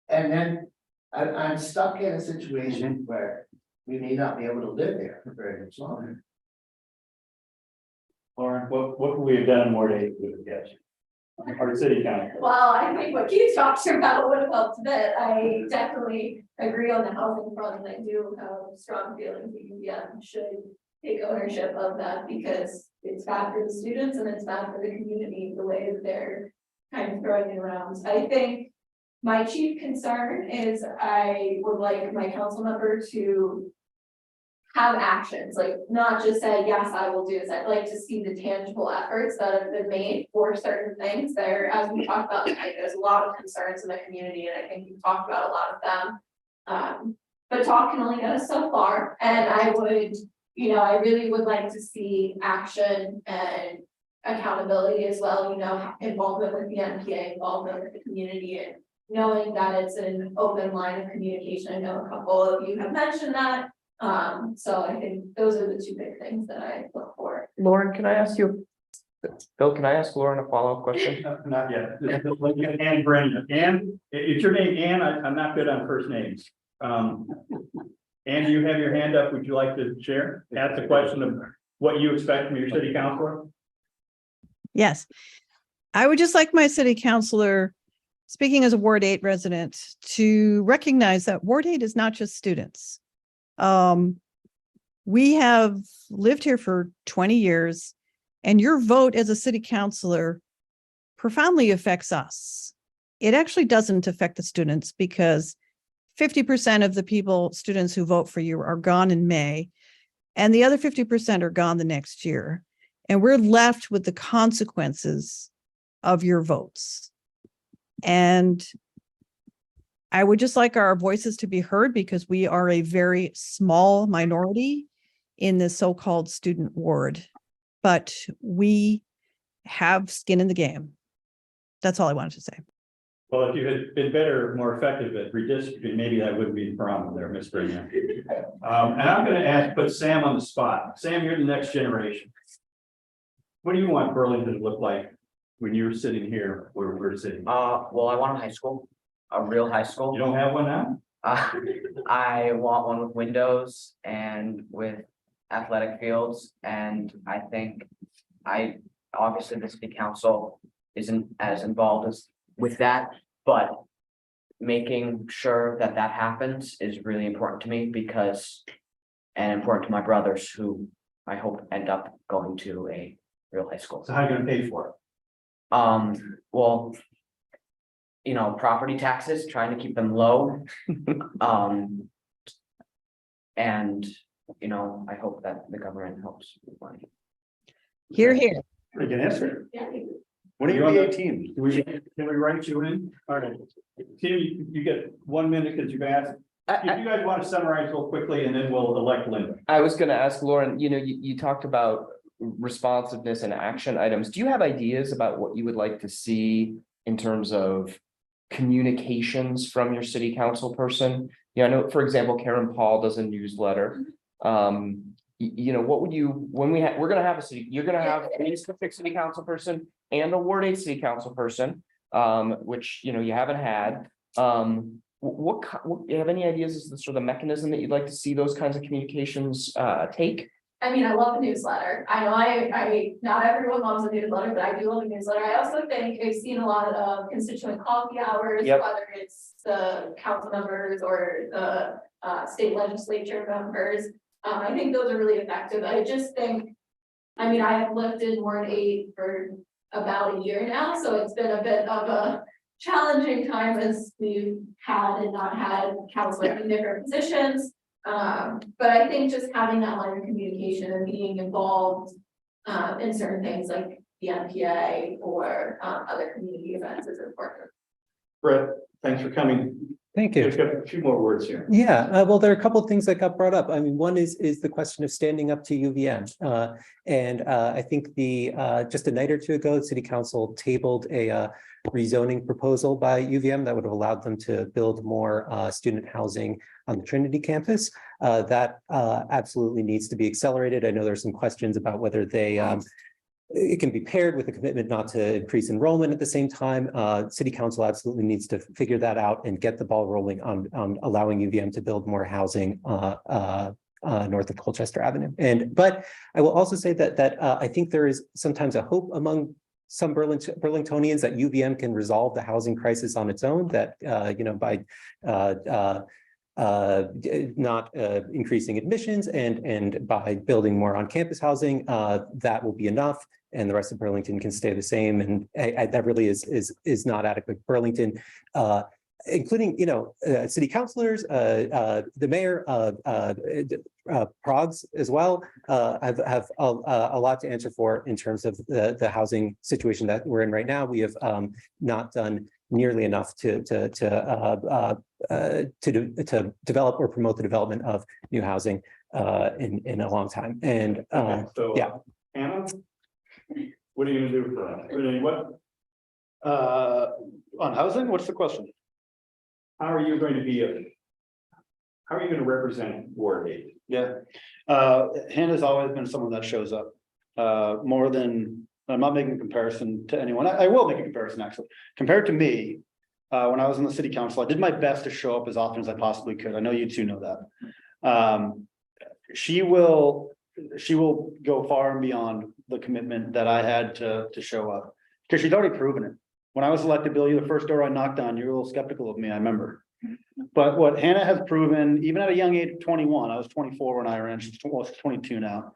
And then I'm stuck in a situation where we may not be able to live there for very much longer. Lauren, what could we have done more to get you? Our city council. Well, I think what Keith talked about would have helped a bit. I definitely agree on the housing front, and I do have strong feelings that UVM should take ownership of that because it's bad for the students and it's bad for the community, the way that they're kind of throwing it around. I think my chief concern is I would like my council member to have actions, like not just say, yes, I will do this. I'd like to see the tangible efforts that have been made for certain things there. As we talked about tonight, there's a lot of concerns in the community, and I think we've talked about a lot of them. But talk can only get us so far. And I would, I really would like to see action and accountability as well, involvement with the NPA, involvement with the community, and knowing that it's an open line of communication. I know a couple of you have mentioned that. So I think those are the two big things that I look for. Lauren, can I ask you? Bill, can I ask Lauren a follow-up question? Not yet. Ann Brenda. Ann, is your name Ann? I'm not good on first names. Ann, do you have your hand up? Would you like to share? Ask the question of what you expect from your city councilor? Yes. I would just like my city councilor, speaking as a Ward 8 resident, to recognize that Ward 8 is not just students. We have lived here for 20 years, and your vote as a city councilor profoundly affects us. It actually doesn't affect the students because 50% of the students who vote for you are gone in May, and the other 50% are gone the next year. And we're left with the consequences of your votes. And I would just like our voices to be heard because we are a very small minority in this so-called student ward, but we have skin in the game. That's all I wanted to say. Well, if you had been better, more effective at redistricting, maybe that wouldn't be the problem there, Ms. Green. And I'm gonna put Sam on the spot. Sam, you're the next generation. What do you want Burlington to look like when you're sitting here where we're sitting? Well, I want a high school, a real high You school. don't have one now? I want one with windows and with athletic fields, and I think obviously the city council isn't as involved as with that, but making sure that that happens is really important to me because, and important to my brothers who I hope end up going to a real high school. So how are you gonna pay for it? Well, property taxes, trying to keep them low. And, I hope that the government helps with money. Here, here. You can answer. Yeah. When are you be 18? Can we write you in? All right. Tim, you get 1 minute because you've asked. If you guys want to summarize real quickly and then we'll elect Linda. I was gonna ask Lauren, you talked about responsiveness and action items. Do you have ideas about what you would like to see in terms of communications from your city council person? I know, for example, Karen Paul does a newsletter. What would you, when we're gonna have you're gonna have an East District city council person and a Ward 8 city council person, which, you haven't had. What you have any ideas as to sort of the mechanism that you'd like to see those kinds of communications take? I mean, I love a newsletter. I know I not everyone loves a newsletter, but I do love a newsletter. I also think I've seen a lot of constituent coffee hours, Yep. whether it's the council members or the state legislature members. I think those are really effective. I just think, I have lived in Ward 8 for about a year now, so it's been a bit of a challenging time as we've had and not had council in different positions. But I think just having that line of communication and being involved in certain things like the NPA or other community events is important. Brett, thanks for coming. Thank you. We've got a few more words here. Yeah, well, there are a couple of things that got brought up. One is the question of standing up to UVM. And I think just a night or two ago, the City Council tabled a rezoning proposal by UVM that would have allowed them to build more student housing on the Trinity campus. That absolutely needs to be accelerated. I know there's some questions about whether it can be paired with a commitment not to increase enrollment at the same time. City Council absolutely needs to figure that out and get the ball rolling on allowing UVM to build more housing north of Colchester Avenue. But I will also say that I think there is sometimes a hope among some Burlingtonians that UVM can resolve the housing crisis on its own, that by not increasing admissions and by building more on-campus housing, that will be enough, and the rest of Burlington can stay the same. And that really is not adequate. Burlington, including city councilors, the mayor, Progs as well, have a lot to answer for in terms of the housing situation that we're in right now. We have not done nearly enough to develop or promote the development of new housing in a long time. And So, yeah. Hannah, what are you gonna do for that? On housing, what's the question? How are you going to represent Ward 8? Yeah, Hannah's always been someone that shows up more than, I'm not making a comparison to anyone. I will make a comparison actually. Compared to me, when I was in the city council, I did my best to show up as often as I possibly could. I know you two know that. She will go far and beyond the commitment that I had to show up, because she's already proven it. When I was elected, Bill, you the first door I knocked on, you were a little skeptical of me, I remember. But what Hannah has proven, even at a young age of 21, I was 24 when I ran, she's 22 now.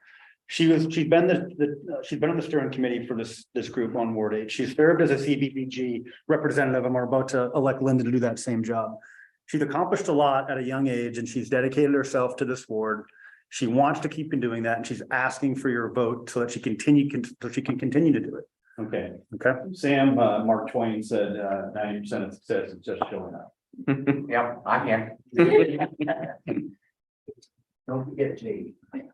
She's been on the steering committee for this group on Ward 8. She's served as a CBBG representative, and we're about to elect Linda to do that same job. She's accomplished a lot at a young age, and she's dedicated herself to this ward. She wants to keep doing that, and she's asking for your vote so that she can continue to do it. Okay. Okay. Sam, Mark Twain said 90% of success is just showing up. Yep, I'm here. Don't forget Jake. I'm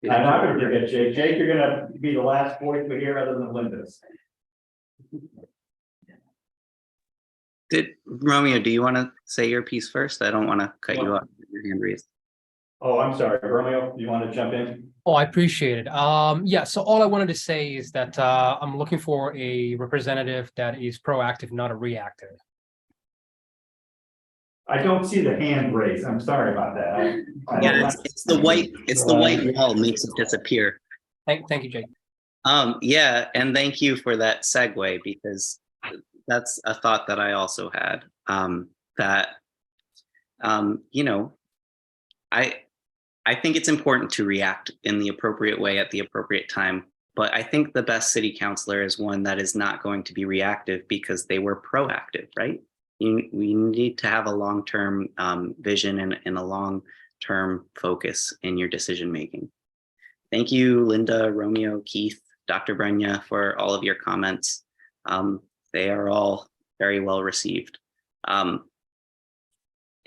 not gonna forget Jake. Jake, you're gonna be the last voice we hear other than Linda's. Romeo, do you want to say your piece first? I don't want to cut you off. Your hand raised. Oh, I'm sorry, Romeo, you want to jump in? Oh, I appreciate it. Yeah, so all I wanted to say is that I'm looking for a representative that is proactive, not a reactive. I don't see the hand raised. I'm sorry about that. Yeah, it's the white wall makes it disappear. Thank you, Jake. Yeah, and thank you for that segue, because that's a thought that I also had. You know, I think it's important to react in the appropriate way at the appropriate time. But I think the best city councilor is one that is not going to be reactive because they were proactive, right? We need to have a long-term vision and a long-term focus in your decision making. Thank you, Linda, Romeo, Keith, Dr. Brenya, for all of your comments. They are all very well received.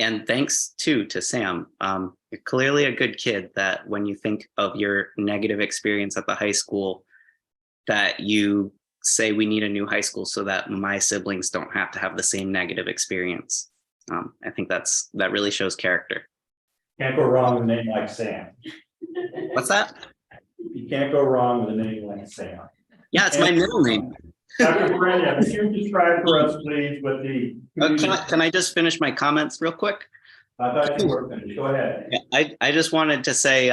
And thanks too to Sam. You're clearly a good kid that when you think of your negative experience at the high school, that you say we need a new high school so that my siblings don't have to have the same negative experience. I think that really shows character. Can't go wrong with a name like Sam. What's that? You can't go wrong with a name like Sam. Yeah, it's my middle name. Dr. Brenya, would you describe for us, please, what the. Can I just finish my comments real quick? I thought you were finished. Go ahead. Yeah, I just wanted to say,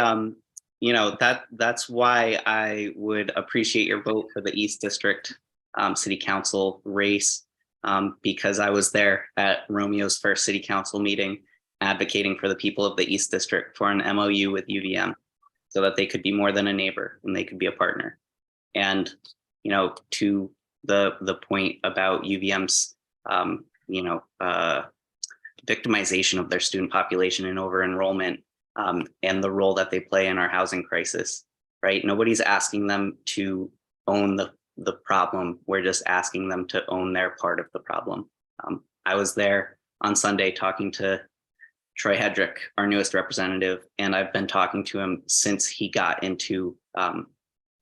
you know, that's why I would appreciate your vote for the East District City Council race, because I was there at Romeo's first City Council meeting advocating for the people of the East District for an MOU with UVM so that they could be more than a neighbor and they could be a partner. And, you know, to the point about UVM's, you know, victimization of their student population and over enrollment, and the role that they play in our housing crisis, right? Nobody's asking them to own the problem. We're just asking them to own their part of the problem. I was there on Sunday talking to Troy Hedrick, our newest representative, and I've been talking to him since he got into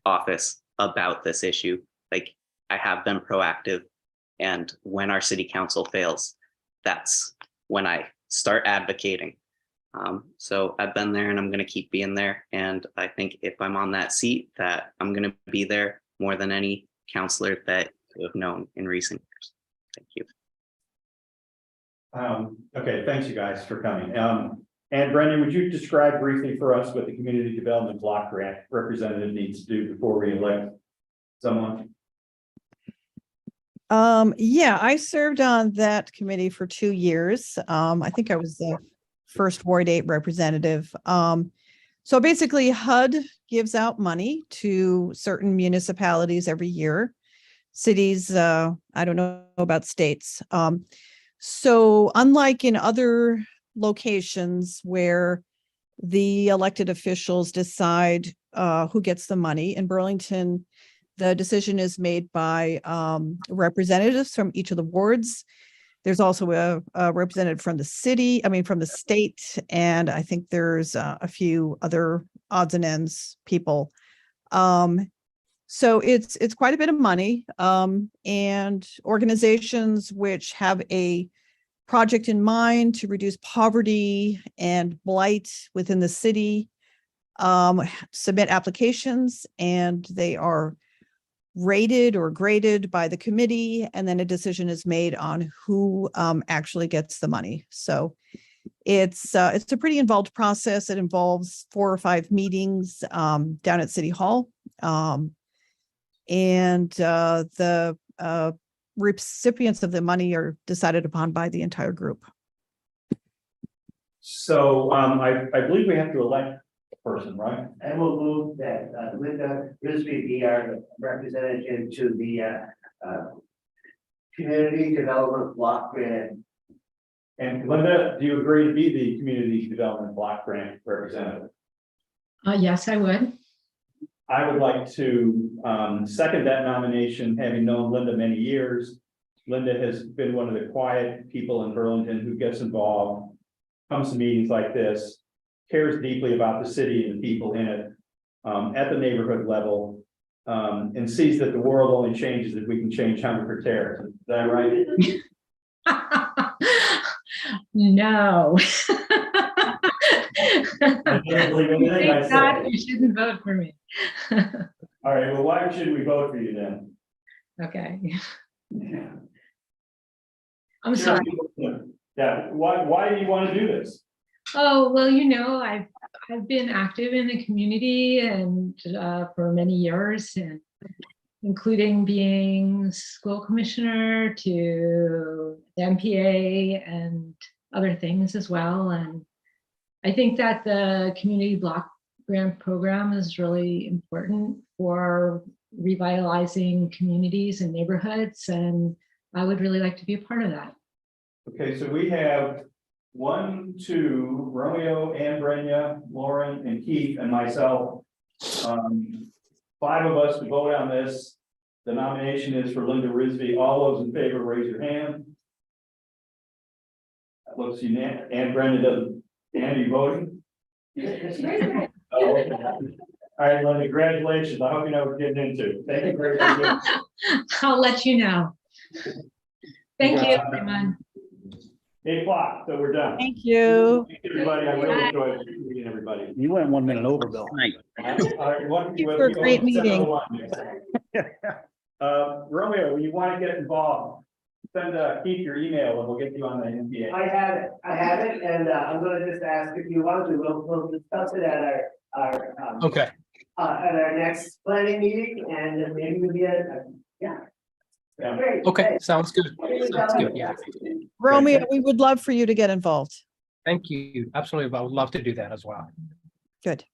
office about this issue. Like, I have been proactive, and when our city council fails, that's when I start advocating. So I've been there and I'm going to keep being there. And I think if I'm on that seat, that I'm going to be there more than any counselor that you have known in recent years. Thank you. Okay, thanks you guys for coming. And Brendan, would you describe briefly for us what the Community Development Block Grant representative needs to do before we elect someone? Yeah, I served on that committee for 2 years. I think I was the first Ward 8 representative. So basically HUD gives out money to certain municipalities every year. Cities, I don't know about states. So unlike in other locations where the elected officials decide who gets the money, in Burlington, the decision is made by representatives from each of the wards. There's also a representative from the from the state, and I think there's a few other odds and ends people. So it's quite a bit of money, and organizations which have a project in mind to reduce poverty and blight within the city submit applications, and they are rated or graded by the committee, and then a decision is made on who actually gets the money. So it's a pretty involved process. It involves 4 or 5 meetings down at City Hall. And the recipients of the money are decided upon by the entire group. So I believe we have to elect a person, right? I will move that Linda Rizvi be our representative to the Community Development Block Grant. And Linda, do you agree to be the Community Development Block Grant representative? Yes, I would. I would like to second that nomination, having known Linda many years. Linda has been one of the quiet people in Burlington who gets involved, comes to meetings like this, cares deeply about the city and the people in it at the neighborhood level, and sees that the world only changes if we can change Hungerford Terrace. Is that right? No. I don't believe anything I Thank God say. you shouldn't vote for me. All right, well, why should we vote for you then? Okay, I'm sorry. Yeah, why do you want to do this? Oh, well, I've been active in the community and for many years, and including being school commissioner to the NPA and other things as well. And I think that the community block grant program is really important for revitalizing communities and neighborhoods, and I would really like to be a part of that. Okay, so we have 1, 2, Romeo, Ann Brenya, Lauren, and Keith, and myself. 5 of us to vote on this. The nomination is for Linda Rizvi. All those in favor, raise your hand. That looks unanimous. Ann Brenya doesn't. Ann, are you voting? Oh, okay. All right, Linda, congratulations. I hope you know what you're getting into. Thank you very much. I'll let you know. Thank you, everyone. 8 o'clock, so we're done. Thank you. Thank you, everybody. I really enjoyed meeting everybody. You went 1 minute over, Bill. Thank you for a great meeting. Romeo, you want to get involved, send Keith your email and we'll get you on the NPA. I have it, and I'm gonna just ask if you want to, we'll discuss it at our Okay, at our next planning meeting, and then maybe we'll be yeah. Yeah. Great. okay, sounds good. Sounds good, yeah. Romeo, we would love for you to get involved. Thank you. Absolutely. I would love to do that as well. Good.